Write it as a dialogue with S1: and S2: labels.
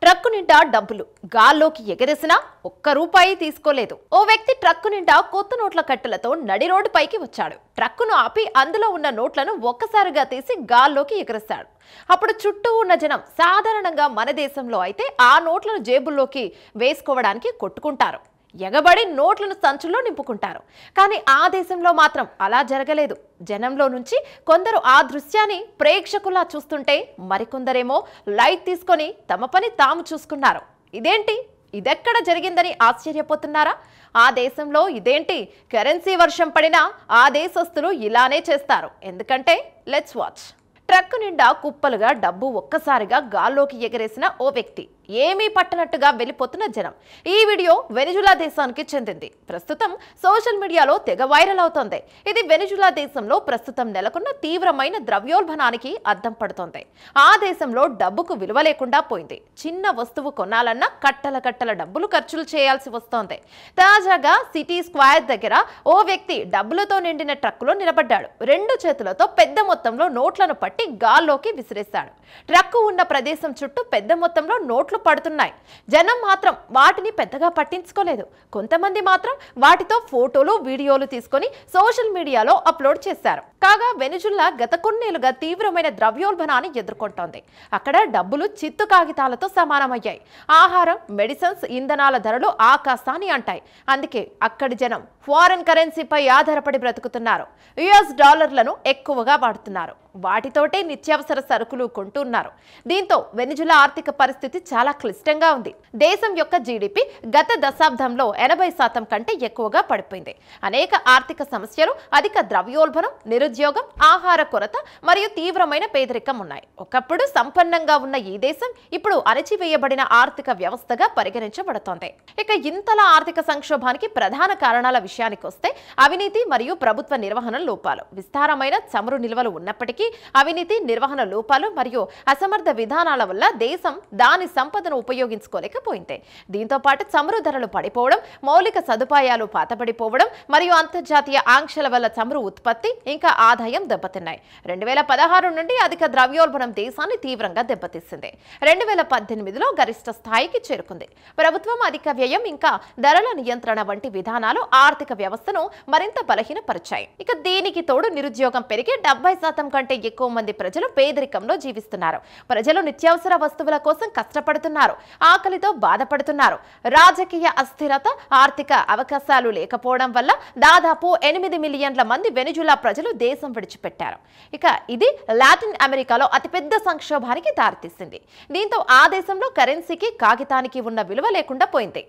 S1: Truck నిండా డబ్బులు గాల్లోకి ఎగరేసినా ఒక్క రూపాయి తీసుకోలేదు. ఓ వ్యక్తి ట్రక్కు నిండా కొత్త నోట్ల కట్టలతో నడి రోడ్డు పైకి వచ్చాడు. ట్రక్కును ఆపి అందులో ఉన్న నోట్లను ఒక్కసారిగా తీసి గాల్లోకి ఎగరేశాడు. అప్పుడు చుట్టూ ఉన్న జనం సాధారణంగా మన దేశంలో అయితే ఆ నోట్లను జేబుల్లోకి వేసుకోవడానికి కొట్టుకుంటారు, ఎగబడి నోట్లను సంచుల్లో నింపుకుంటారు. కానీ ఆ దేశంలో మాత్రం అలా జరగలేదు. జనంలో నుంచి కొందరు ఆ దృశ్యాన్ని ప్రేక్షకులా చూస్తుంటే మరికొందరేమో లైట్ తీసుకొని తమ పని తాము చూసుకున్నారు. ఇదేంటి, ఇదెక్కడ జరిగిందని ఆశ్చర్యపోతున్నారా? ఆ దేశంలో ఇదేంటి కరెన్సీ వర్షం పడినా ఆ దేశస్తులు ఇలానే చేస్తారు. ఎందుకంటే లెట్స్ వాచ్. ట్రక్కు నిండా కుప్పలుగా డబ్బు ఒక్కసారిగా గాల్లోకి ఎగరేసిన ఓ వ్యక్తి, ఏమీ పట్టనట్టుగా వెళ్ళిపోతున్న జనం. ఈ వీడియో వెనిజులా దేశానికి చెందింది. ప్రస్తుతం సోషల్ మీడియాలో తెగ వైరల్ అవుతోంది. ఇది వెనిజులా దేశంలో ప్రస్తుతం నెలకొన్న తీవ్రమైన ద్రవ్యోల్బణానికి అద్దం పడుతోంది. ఆ దేశంలో డబ్బుకు విలువ లేకుండా పోయింది. చిన్న వస్తువు కొనాలన్నా కట్టల కట్టల డబ్బులు ఖర్చులు చేయాల్సి వస్తోంది. తాజాగా సిటీ స్క్వేర్ దగ్గర ఓ వ్యక్తి డబ్బులతో నిండిన ట్రక్కులో నిలబడ్డాడు. రెండు చేతులతో పెద్ద మొత్తంలో నోట్లను పట్టి గాల్లోకి విసిరేశాడు. ట్రక్కు ఉన్న ప్రదేశం చుట్టూ పెద్ద మొత్తంలో నోట్లు పడుతున్నాయి. జనం మాత్రం వాటిని పెద్దగా పట్టించుకోలేదు. కొంతమంది మాత్రం వాటితో ఫోటోలు, వీడియోలు తీసుకొని సోషల్ మీడియాలో అప్లోడ్ చేశారు. కాగా వెనిజులా గత కొన్నేళ్లుగా తీవ్రమైన ద్రవ్యోల్బణాన్ని ఎదుర్కొంటోంది. అక్కడ డబ్బులు చిత్తు కాగితాలతో సమానమయ్యాయి. ఆహారం, మెడిసిన్స్, ఇంధనాల ధరలు ఆకాశాన్ని అంటాయి. అందుకే అక్కడి జనం ఫారెన్ కరెన్సీపై ఆధారపడి బ్రతుకుతున్నారు. యుఎస్ డాలర్లను ఎక్కువగా వాడుతున్నారు. వాటితోటే నిత్యావసర సరుకులు కొంటున్నారు. దీంతో వెనిజులా ఆర్థిక పరిస్థితి చాలా క్లిష్టంగా ఉంది. దేశం యొక్క జీడిపి గత దశాబ్దంలో 80% కంటే ఎక్కువగా పడిపోయింది. అనేక ఆర్థిక సమస్యలు, అధిక ద్రవ్యోల్బణం, నిరుద్యోగం, ఆహార కొరత మరియు తీవ్రమైన పేదరికం ఉన్నాయి. ఒకప్పుడు సంపన్నంగా ఉన్న ఈ దేశం ఇప్పుడు అణచివేయబడిన ఆర్థిక వ్యవస్థగా పరిగణించబడుతోంది. ఇక ఇంతలా ఆర్థిక సంక్షోభానికి ప్రధాన కారణాల విషయానికి వస్తే అవినీతి మరియు ప్రభుత్వ నిర్వహణ లోపాలు. విస్తారమైన చమురు నిల్వలు ఉన్నప్పటికీ అవినీతి, నిర్వహణ లోపాలు మరియు అసమర్థ విధానాల వల్ల దేశం దాని సంపదను ఉపయోగించుకోలేకపోయింది. దీంతో పాటు చమురు ధరలు పడిపోవడం, మౌలిక సదుపాయాలు పాతబడిపోవడం మరియు అంతర్జాతీయ ఆంక్షల వల్ల చమురు ఉత్పత్తి ఇంకా ఆదాయం దెబ్బతిన్నాయి. 2016 నుండి అధిక ద్రవ్యోల్బణం దేశాన్ని తీవ్రంగా దెబ్బతీసింది. 2018లో గరిష్ట స్థాయికి చేరుకుంది. ప్రభుత్వం అధిక వ్యయం ఇంకా ధరల నియంత్రణ వంటి విధానాలు ఆర్థిక వ్యవస్థను మరింత బలహీనపరిచాయి. ఇక దీనికి తోడు నిరుద్యోగం పెరిగి 70% కంటే ఎక్కువ మంది ప్రజలు పేదరికంలో జీవిస్తున్నారు. ప్రజలు నిత్యావసర వస్తువుల కోసం కష్టపడుతున్నారు, ఆకలితో బాధపడుతున్నారు. రాజకీయ అస్థిరత, ఆర్థిక అవకాశాలు లేకపోవడం వల్ల దాదాపు 8 మిలియన్ల మంది వెనిజులా ప్రజలు దేశం విడిచిపెట్టారు. ఇక ఇది లాటిన్ అమెరికాలో అతిపెద్ద సంక్షోభానికి దారితీసింది. దీంతో ఆ దేశంలో కరెన్సీకి, కాగితానికి ఉన్న విలువ లేకుండా పోయింది.